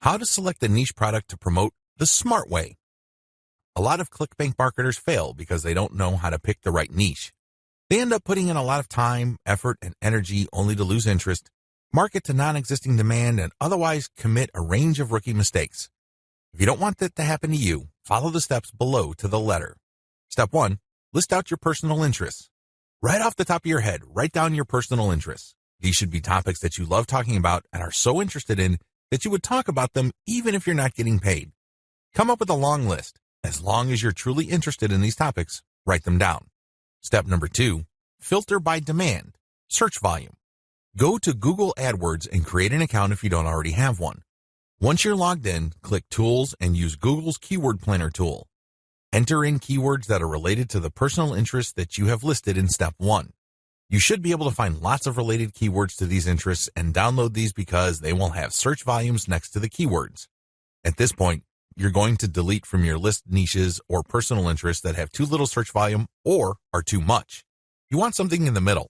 How to select a niche product to promote the smart way. A lot of ClickBank marketers fail because they don't know how to pick the right niche. They end up putting in a lot of time, effort, and energy only to lose interest, market to non-existing demand, and otherwise commit a range of rookie mistakes. If you don't want that to happen to you, follow the steps below to the letter. Step 1. List out your personal interests. Right off the top of your head, write down your personal interests. These should be topics that you love talking about and are so interested in that you would talk about them even if you're not getting paid. Come up with a long list. As long as you're truly interested in these topics, write them down. Step number 2, filter by demand, search volume. Go to Google AdWords and create an account if you don't already have one. Once you're logged in, click Tools and use Google's Keyword Planner tool. Enter in keywords that are related to the personal interests that you have listed in Step 1. You should be able to find lots of related keywords to these interests and download these because they will have search volumes next to the keywords. At this point, you're going to delete from your list niches or personal interests that have too little search volume or are too much. You want something in the middle.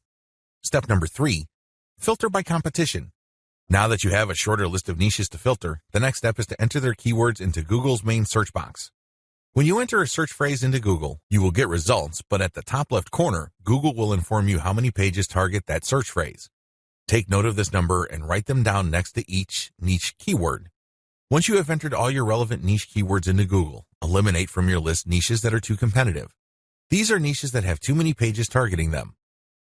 Step number 3, filter by competition. Now that you have a shorter list of niches to filter, the next step is to enter their keywords into Google's main search box. When you enter a search phrase into Google, you will get results, but at the top left corner, Google will inform you how many pages target that search phrase. Take note of this number and write them down next to each niche keyword. Once you have entered all your relevant niche keywords into Google, eliminate from your list niches that are too competitive. These are niches that have too many pages targeting them.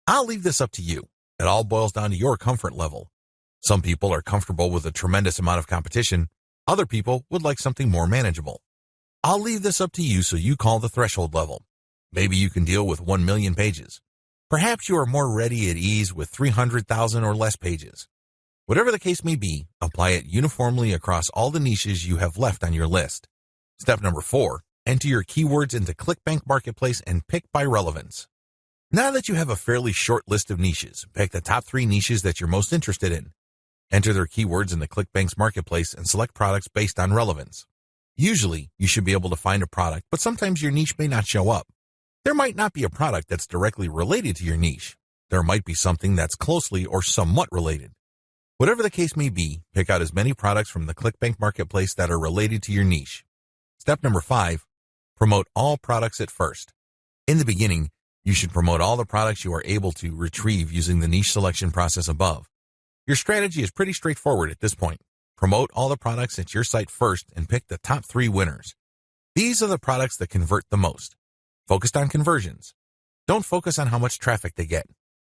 I'll leave this up to you. It all boils down to your comfort level. Some people are comfortable with a tremendous amount of competition. Other people would like something more manageable. I'll leave this up to you so you call the threshold level. Maybe you can deal with 1 million pages. Perhaps you are more ready at ease with 300,000 or less pages. Whatever the case may be, apply it uniformly across all the niches you have left on your list. Step number 4, enter your keywords into ClickBank Marketplace and pick by relevance. Now that you have a fairly short list of niches, pick the top 3 niches that you're most interested in. Enter their keywords into ClickBank's Marketplace and select products based on relevance. Usually, you should be able to find a product, but sometimes your niche may not show up. There might not be a product that's directly related to your niche. There might be something that's closely or somewhat related. Whatever the case may be, pick out as many products from the ClickBank Marketplace that are related to your niche. Step number 5, promote all products at first. In the beginning, you should promote all the products you are able to retrieve using the niche selection process above. Your strategy is pretty straightforward at this point. Promote all the products at your site first and pick the top 3 winners. These are the products that convert the most. Focused on conversions. Don't focus on how much traffic they get.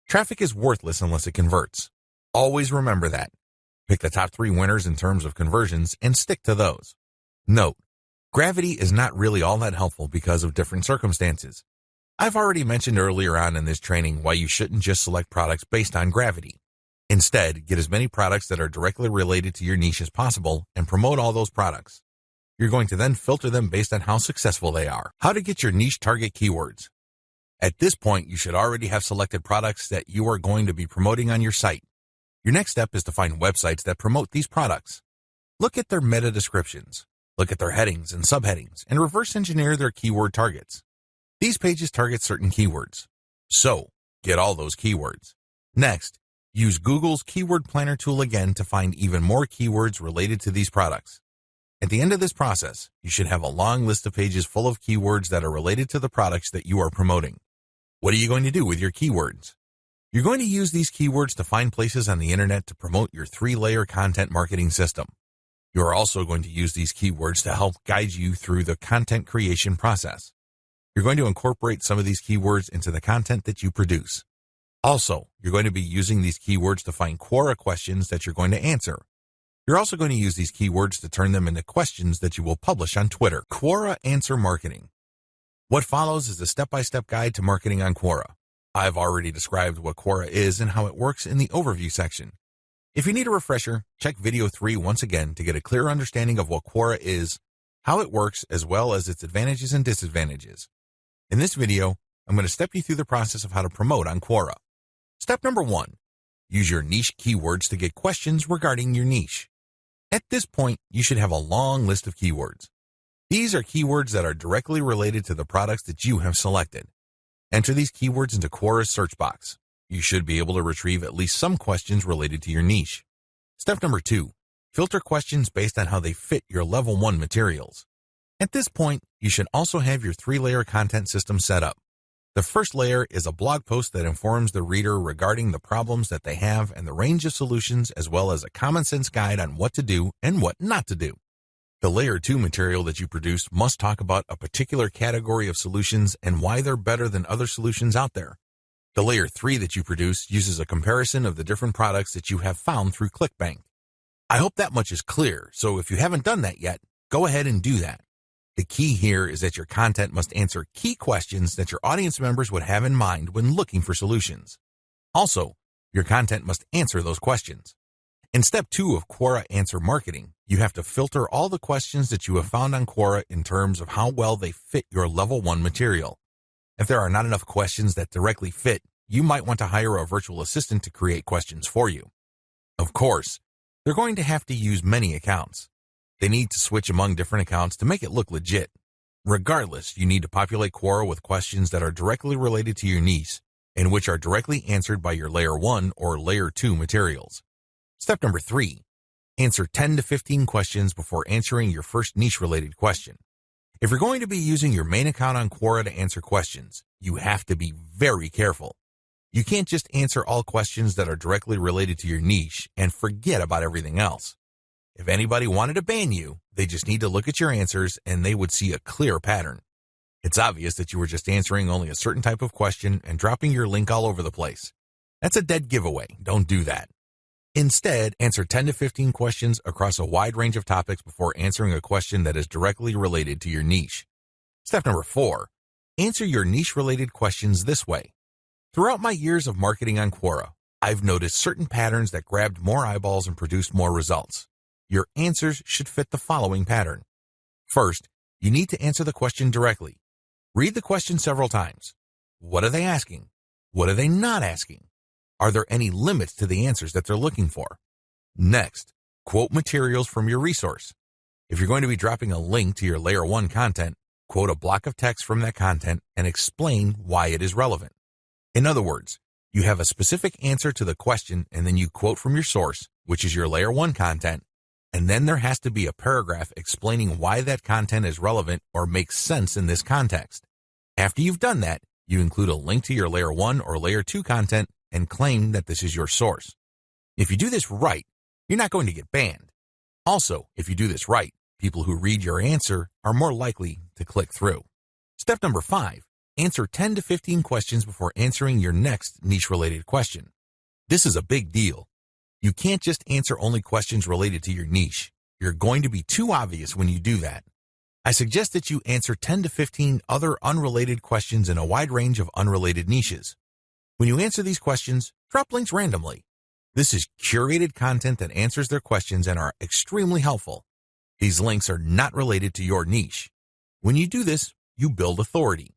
Traffic is worthless unless it converts. Always remember that. Pick the top 3 winners in terms of conversions and stick to those. Note, gravity is not really all that helpful because of different circumstances. I've already mentioned earlier on in this training why you shouldn't just select products based on gravity. Instead, get as many products that are directly related to your niche as possible and promote all those products. You're going to then filter them based on how successful they are. How to get your niche target keywords. At this point, you should already have selected products that you are going to be promoting on your site. Your next step is to find websites that promote these products. Look at their meta descriptions. Look at their headings and subheadings and reverse engineer their keyword targets. These pages target certain keywords. So, get all those keywords. Next, use Google's Keyword Planner tool again to find even more keywords related to these products. At the end of this process, you should have a long list of pages full of keywords that are related to the products that you are promoting. What are you going to do with your keywords? You're going to use these keywords to find places on the internet to promote your 3-layer content marketing system. You are also going to use these keywords to help guide you through the content creation process. You're going to incorporate some of these keywords into the content that you produce. Also, you're going to be using these keywords to find Quora questions that you're going to answer. You're also going to use these keywords to turn them into questions that you will publish on Twitter. Quora Answer Marketing. What follows is a step-by-step guide to marketing on Quora. I've already described what Quora is and how it works in the overview section. If you need a refresher, check video 3 once again to get a clear understanding of what Quora is, how it works, as well as its advantages and disadvantages. In this video, I'm going to step you through the process of how to promote on Quora. Step number 1, use your niche keywords to get questions regarding your niche. At this point, you should have a long list of keywords. These are keywords that are directly related to the products that you have selected. Enter these keywords into Quora's search box. You should be able to retrieve at least some questions related to your niche. Step number 2, Filter questions based on how they fit your level 1 materials. At this point, you should also have your 3-layer content system set up. The first layer is a blog post that informs the reader regarding the problems that they have and the range of solutions, as well as a common sense guide on what to do and what not to do. The layer 2 material that you produce must talk about a particular category of solutions and why they're better than other solutions out there. The layer 3 that you produce uses a comparison of the different products that you have found through ClickBank. I hope that much is clear, so if you haven't done that yet, go ahead and do that. The key here is that your content must answer key questions that your audience members would have in mind when looking for solutions. Also, your content must answer those questions. In step 2 of Quora Answer Marketing, you have to filter all the questions that you have found on Quora in terms of how well they fit your level 1 material. If there are not enough questions that directly fit, you might want to hire a virtual assistant to create questions for you. Of course, they're going to have to use many accounts. They need to switch among different accounts to make it look legit. Regardless, you need to populate Quora with questions that are directly related to your niche and which are directly answered by your layer 1 or layer 2 materials. Step number 3, answer 10 to 15 questions before answering your first niche-related question. If you're going to be using your main account on Quora to answer questions, you have to be very careful. You can't just answer all questions that are directly related to your niche and forget about everything else. If anybody wanted to ban you, they just need to look at your answers and they would see a clear pattern. It's obvious that you were just answering only a certain type of question and dropping your link all over the place. That's a dead giveaway. Don't do that. Instead, answer 10 to 15 questions across a wide range of topics before answering a question that is directly related to your niche. Step number 4, answer your niche-related questions this way. Throughout my years of marketing on Quora, I've noticed certain patterns that grabbed more eyeballs and produced more results. Your answers should fit the following pattern. First, you need to answer the question directly. Read the question several times. What are they asking? What are they not asking? Are there any limits to the answers that they're looking for? Next, quote materials from your resource. If you're going to be dropping a link to your layer 1 content, quote a block of text from that content and explain why it is relevant. In other words, you have a specific answer to the question and then you quote from your source, which is your layer 1 content, and then there has to be a paragraph explaining why that content is relevant or makes sense in this context. After you've done that, you include a link to your layer 1 or layer 2 content and claim that this is your source. If you do this right, you're not going to get banned. Also, if you do this right, people who read your answer are more likely to click through. Step number 5, answer 10 to 15 questions before answering your next niche-related question. This is a big deal. You can't just answer only questions related to your niche. You're going to be too obvious when you do that. I suggest that you answer 10 to 15 other unrelated questions in a wide range of unrelated niches. When you answer these questions, drop links randomly. This is curated content that answers their questions and are extremely helpful. These links are not related to your niche. When you do this, you build authority.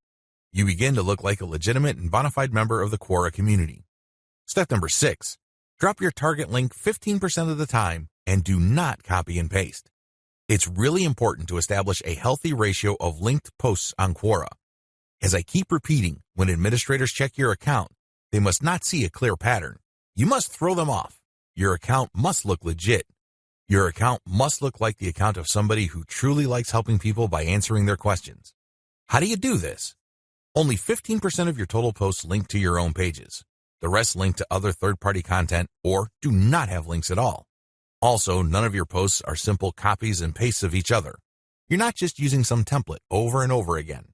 You begin to look like a legitimate and bona fide member of the Quora community. Step number 6, drop your target link 15% of the time and do not copy and paste. It's really important to establish a healthy ratio of linked posts on Quora. As I keep repeating, when administrators check your account, they must not see a clear pattern. You must throw them off. Your account must look legit. Your account must look like the account of somebody who truly likes helping people by answering their questions. How do you do this? Only 15% of your total posts link to your own pages. The rest link to other third-party content or do not have links at all. Also, none of your posts are simple copies and pastes of each other. You're not just using some template over and over again.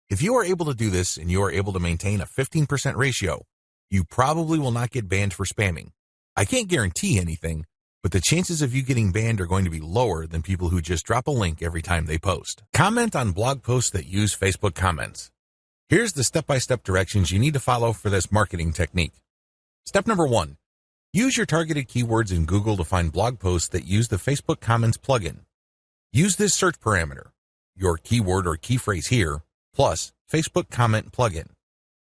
If you are able to do this and you are able to maintain a 15% ratio, you probably will not get banned for spamming. I can't guarantee anything, but the chances of you getting banned are going to be lower than people who just drop a link every time they post. Comment on blog posts that use Facebook comments. Here's the step-by-step directions you need to follow for this marketing technique. Step number 1, use your targeted keywords in Google to find blog posts that use the Facebook Comments plugin. Use this search parameter, your keyword or key phrase here, plus Facebook Comment plugin.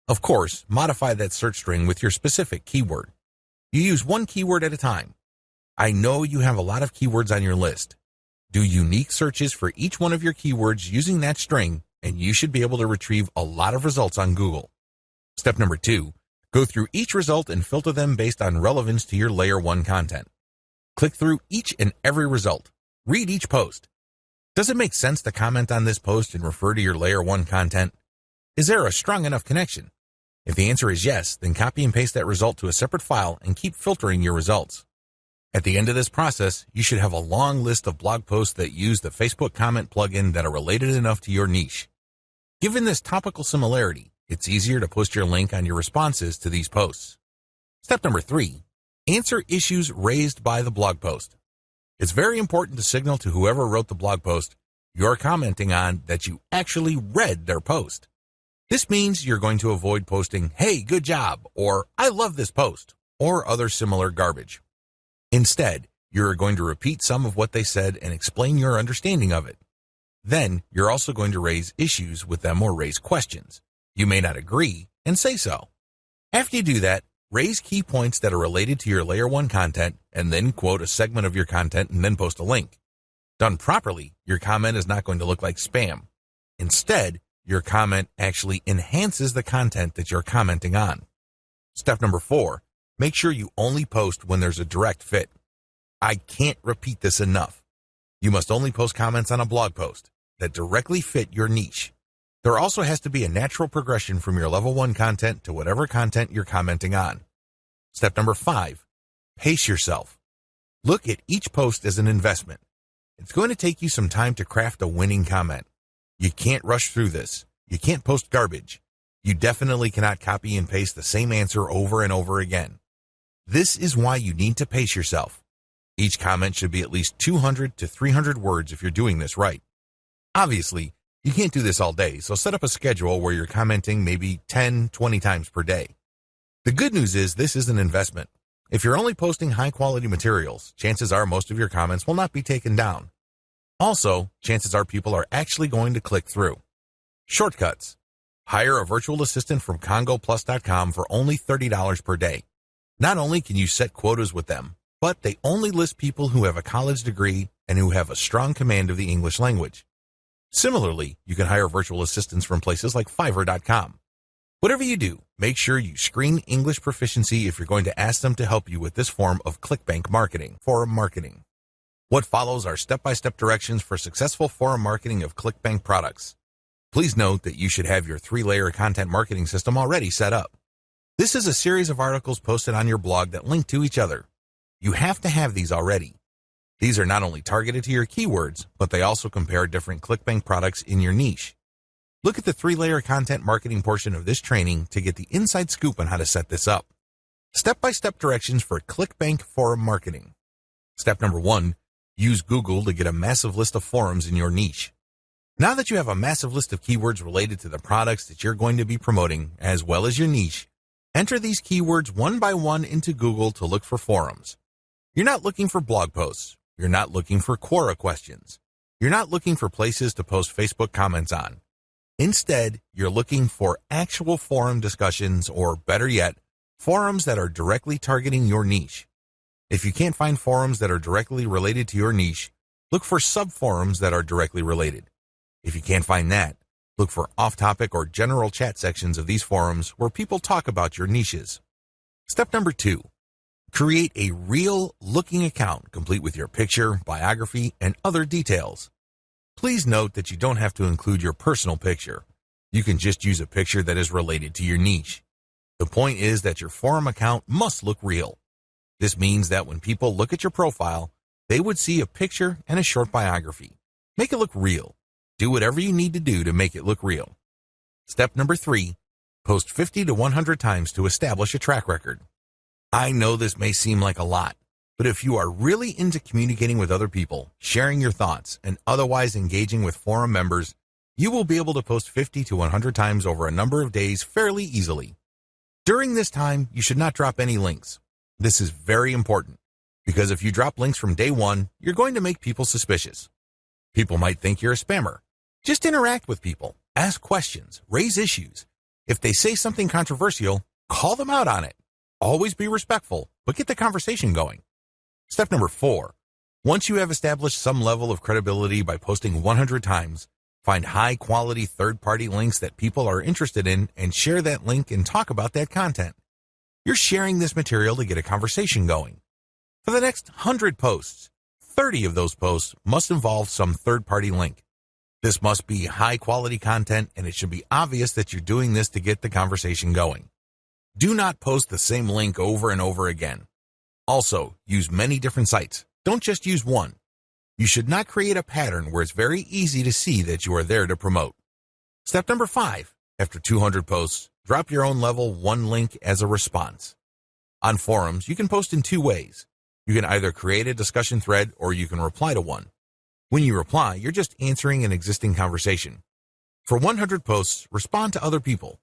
Of course, modify that search string with your specific keyword. You use one keyword at a time. I know you have a lot of keywords on your list. Do unique searches for each one of your keywords using that string, and you should be able to retrieve a lot of results on Google. Step number 2, go through each result and filter them based on relevance to your layer 1 content. Click through each and every result. Read each post. Does it make sense to comment on this post and refer to your Layer 1 content? Is there a strong enough connection? If the answer is yes, then copy and paste that result to a separate file and keep filtering your results. At the end of this process, you should have a long list of blog posts that use the Facebook comment plugin that are related enough to your niche. Given this topical similarity, it's easier to post your link on your responses to these posts. Step number 3, answer issues raised by the blog post. It's very important to signal to whoever wrote the blog post you're commenting on that you actually read their post. This means you're going to avoid posting, "Hey, good job," or "I love this post," or other similar garbage. Instead, you're going to repeat some of what they said and explain your understanding of it. Then, you're also going to raise issues with them or raise questions. You may not agree, and say so. After you do that, raise key points that are related to your Layer 1 content, and then quote a segment of your content and then post a link. Done properly, your comment is not going to look like spam. Instead, your comment actually enhances the content that you're commenting on. Step number 4, make sure you only post when there's a direct fit. I can't repeat this enough. You must only post comments on a blog post that directly fit your niche. There also has to be a natural progression from your level 1 content to whatever content you're commenting on. Step number 5, pace yourself. Look at each post as an investment. It's going to take you some time to craft a winning comment. You can't rush through this. You can't post garbage. You definitely cannot copy and paste the same answer over and over again. This is why you need to pace yourself. Each comment should be at least 200 to 300 words if you're doing this right. Obviously, you can't do this all day, so set up a schedule where you're commenting maybe 10, 20 times per day. The good news is this is an investment. If you're only posting high-quality materials, chances are most of your comments will not be taken down. Also, chances are people are actually going to click through. Shortcuts. Hire a virtual assistant from CongoPlus.com for only $30 per day. Not only can you set quotas with them, but they only list people who have a college degree and who have a strong command of the English language. Similarly, you can hire virtual assistants from places like Fiverr.com. Whatever you do, make sure you screen English proficiency if you're going to ask them to help you with this form of ClickBank marketing, forum marketing. What follows are step-by-step directions for successful forum marketing of ClickBank products. Please note that you should have your 3-layer content marketing system already set up. This is a series of articles posted on your blog that link to each other. You have to have these already. These are not only targeted to your keywords, but they also compare different ClickBank products in your niche. Look at the 3-layer content marketing portion of this training to get the inside scoop on how to set this up. Step-by-step directions for ClickBank forum marketing. Step number 1, use Google to get a massive list of forums in your niche. Now that you have a massive list of keywords related to the products that you're going to be promoting, as well as your niche, enter these keywords one by one into Google to look for forums. You're not looking for blog posts. You're not looking for Quora questions. You're not looking for places to post Facebook comments on. Instead, you're looking for actual forum discussions, or better yet, forums that are directly targeting your niche. If you can't find forums that are directly related to your niche, look for sub-forums that are directly related. If you can't find that, look for off-topic or general chat sections of these forums where people talk about your niches. Step number 2, create a real-looking account complete with your picture, biography, and other details. Please note that you don't have to include your personal picture. You can just use a picture that is related to your niche. The point is that your forum account must look real. This means that when people look at your profile, they would see a picture and a short biography. Make it look real. Do whatever you need to do to make it look real. Step number 3, post 50 to 100 times to establish a track record. I know this may seem like a lot, but if you are really into communicating with other people, sharing your thoughts, and otherwise engaging with forum members, you will be able to post 50 to 100 times over a number of days fairly easily. During this time, you should not drop any links. This is very important, because if you drop links from day 1, you're going to make people suspicious. People might think you're a spammer. Just interact with people, ask questions, raise issues. If they say something controversial, call them out on it. Always be respectful, but get the conversation going. Step number 4, once you have established some level of credibility by posting 100 times, find high-quality third-party links that people are interested in and share that link and talk about that content. You're sharing this material to get a conversation going. For the next 100 posts, 30 of those posts must involve some third-party link. This must be high-quality content, and it should be obvious that you're doing this to get the conversation going. Do not post the same link over and over again. Also, use many different sites. Don't just use one. You should not create a pattern where it's very easy to see that you are there to promote. Step number 5. After 200 posts, drop your own level 1 link as a response. On forums, you can post in 2 ways. You can either create a discussion thread or you can reply to one. When you reply, you're just answering an existing conversation. For 100 posts, respond to other people.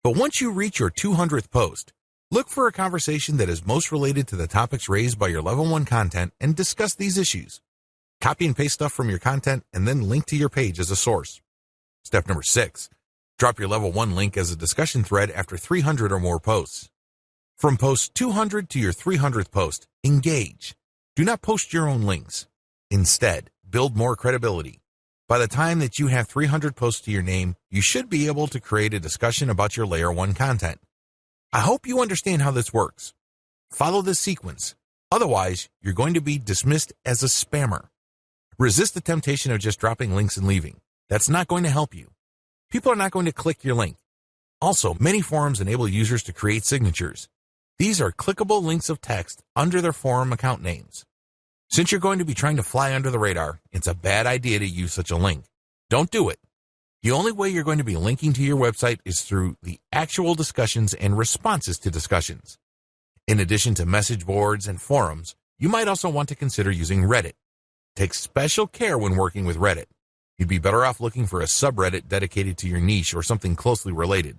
But once you reach your 200th post, look for a conversation that is most related to the topics raised by your level 1 content and discuss these issues. Copy and paste stuff from your content and then link to your page as a source. Step number 6. Drop your level 1 link as a discussion thread after 300 or more posts. From post 200 to your 300th post, engage. Do not post your own links. Instead, build more credibility. By the time that you have 300 posts to your name, you should be able to create a discussion about your layer 1 content. I hope you understand how this works. Follow this sequence. Otherwise, you're going to be dismissed as a spammer. Resist the temptation of just dropping links and leaving. That's not going to help you. People are not going to click your link. Also, many forums enable users to create signatures. These are clickable links of text under their forum account names. Since you're going to be trying to fly under the radar, it's a bad idea to use such a link. Don't do it. The only way you're going to be linking to your website is through the actual discussions and responses to discussions. In addition to message boards and forums, you might also want to consider using Reddit. Take special care when working with Reddit. You'd be better off looking for a subreddit dedicated to your niche or something closely related.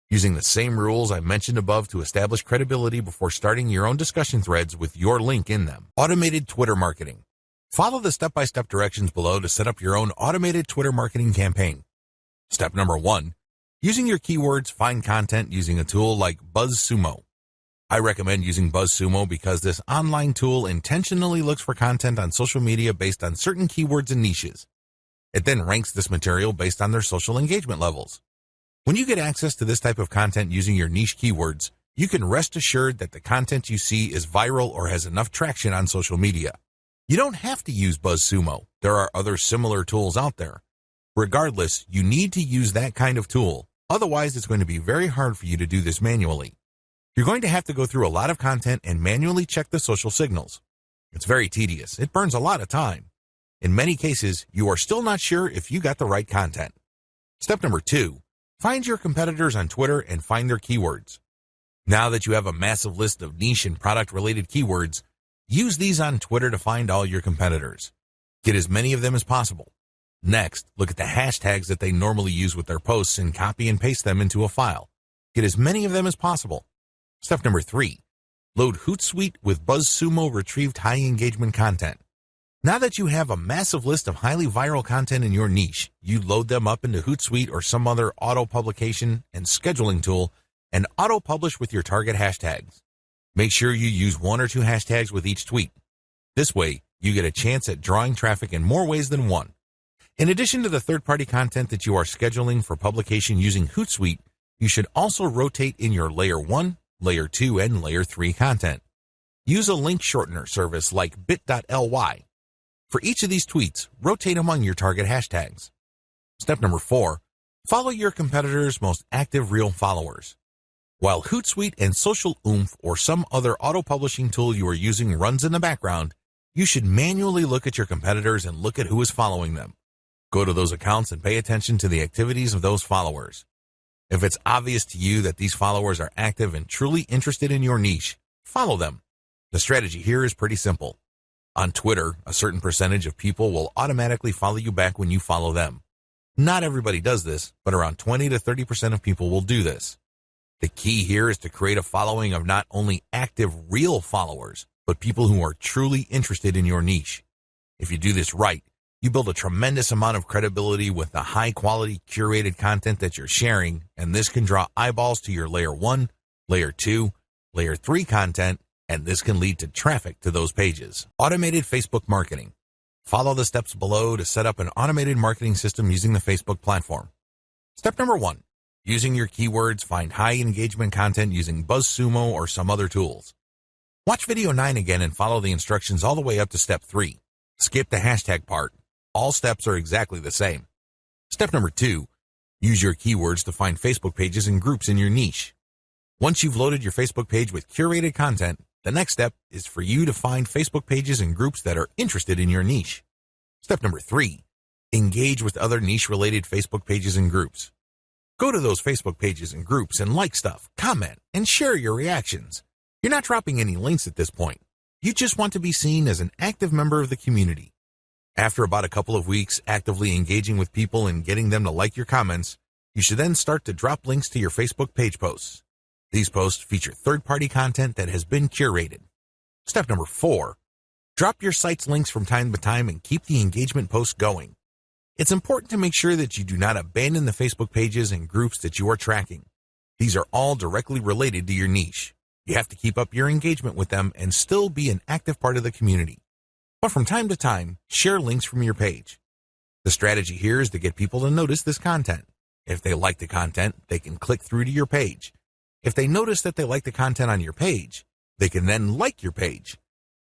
Using the same rules I mentioned above to establish credibility before starting your own discussion threads with your link in them. Automated Twitter marketing. Follow the step-by-step directions below to set up your own automated Twitter marketing campaign. Step number 1. Using your keywords, find content using a tool like BuzzSumo. I recommend using BuzzSumo because this online tool intentionally looks for content on social media based on certain keywords and niches. It then ranks this material based on their social engagement levels. When you get access to this type of content using your niche keywords, you can rest assured that the content you see is viral or has enough traction on social media. You don't have to use BuzzSumo. There are other similar tools out there. Regardless, you need to use that kind of tool. Otherwise, it's going to be very hard for you to do this manually. You're going to have to go through a lot of content and manually check the social signals. It's very tedious. It burns a lot of time. In many cases, you are still not sure if you got the right content. Step number 2. Find your competitors on Twitter and find their keywords. Now that you have a massive list of niche and product-related keywords, use these on Twitter to find all your competitors. Get as many of them as possible. Next, look at the hashtags that they normally use with their posts and copy and paste them into a file. Get as many of them as possible. Step number 3. Load Hootsuite with BuzzSumo retrieved high engagement content. Now that you have a massive list of highly viral content in your niche, you load them up into Hootsuite or some other auto-publication and scheduling tool and auto-publish with your target hashtags. Make sure you use 1 or 2 hashtags with each tweet. This way, you get a chance at drawing traffic in more ways than one. In addition to the third-party content that you are scheduling for publication using Hootsuite, you should also rotate in your Layer 1, Layer 2, and Layer 3 content. Use a link shortener service like bit.ly. For each of these tweets, rotate among your target hashtags. Step number 4. Follow your competitors' most active real followers. While Hootsuite and Social Oomph or some other auto-publishing tool you are using runs in the background, you should manually look at your competitors and look at who is following them. Go to those accounts and pay attention to the activities of those followers. If it's obvious to you that these followers are active and truly interested in your niche, follow them. The strategy here is pretty simple. On Twitter, a certain percentage of people will automatically follow you back when you follow them. Not everybody does this, but around 20 to 30% of people will do this. The key here is to create a following of not only active real followers, but people who are truly interested in your niche. If you do this right, you build a tremendous amount of credibility with the high-quality curated content that you're sharing, and this can draw eyeballs to your Layer 1, Layer 2, Layer 3 content, and this can lead to traffic to those pages. Automated Facebook marketing. Follow the steps below to set up an automated marketing system using the Facebook platform. Step number 1. Using your keywords, find high engagement content using BuzzSumo or some other tools. Watch video 9 again and follow the instructions all the way up to step 3. Skip the hashtag part. All steps are exactly the same. Step number 2. Use your keywords to find Facebook pages and groups in your niche. Once you've loaded your Facebook page with curated content, the next step is for you to find Facebook pages and groups that are interested in your niche. Step number 3. Engage with other niche-related Facebook pages and groups. Go to those Facebook pages and groups and like stuff, comment, and share your reactions. You're not dropping any links at this point. You just want to be seen as an active member of the community. After about a couple of weeks actively engaging with people and getting them to like your comments, you should then start to drop links to your Facebook page posts. These posts feature third-party content that has been curated. Step number 4. Drop your site's links from time to time and keep the engagement posts going. It's important to make sure that you do not abandon the Facebook pages and groups that you are tracking. These are all directly related to your niche. You have to keep up your engagement with them and still be an active part of the community. But from time to time, share links from your page. The strategy here is to get people to notice this content. If they like the content, they can click through to your page. If they notice that they like the content on your page, they can then like your page.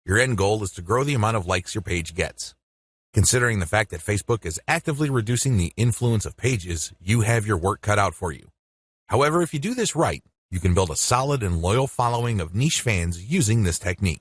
Your end goal is to grow the amount of likes your page gets. Considering the fact that Facebook is actively reducing the influence of pages, you have your work cut out for you. However, if you do this right, you can build a solid and loyal following of niche fans using this technique.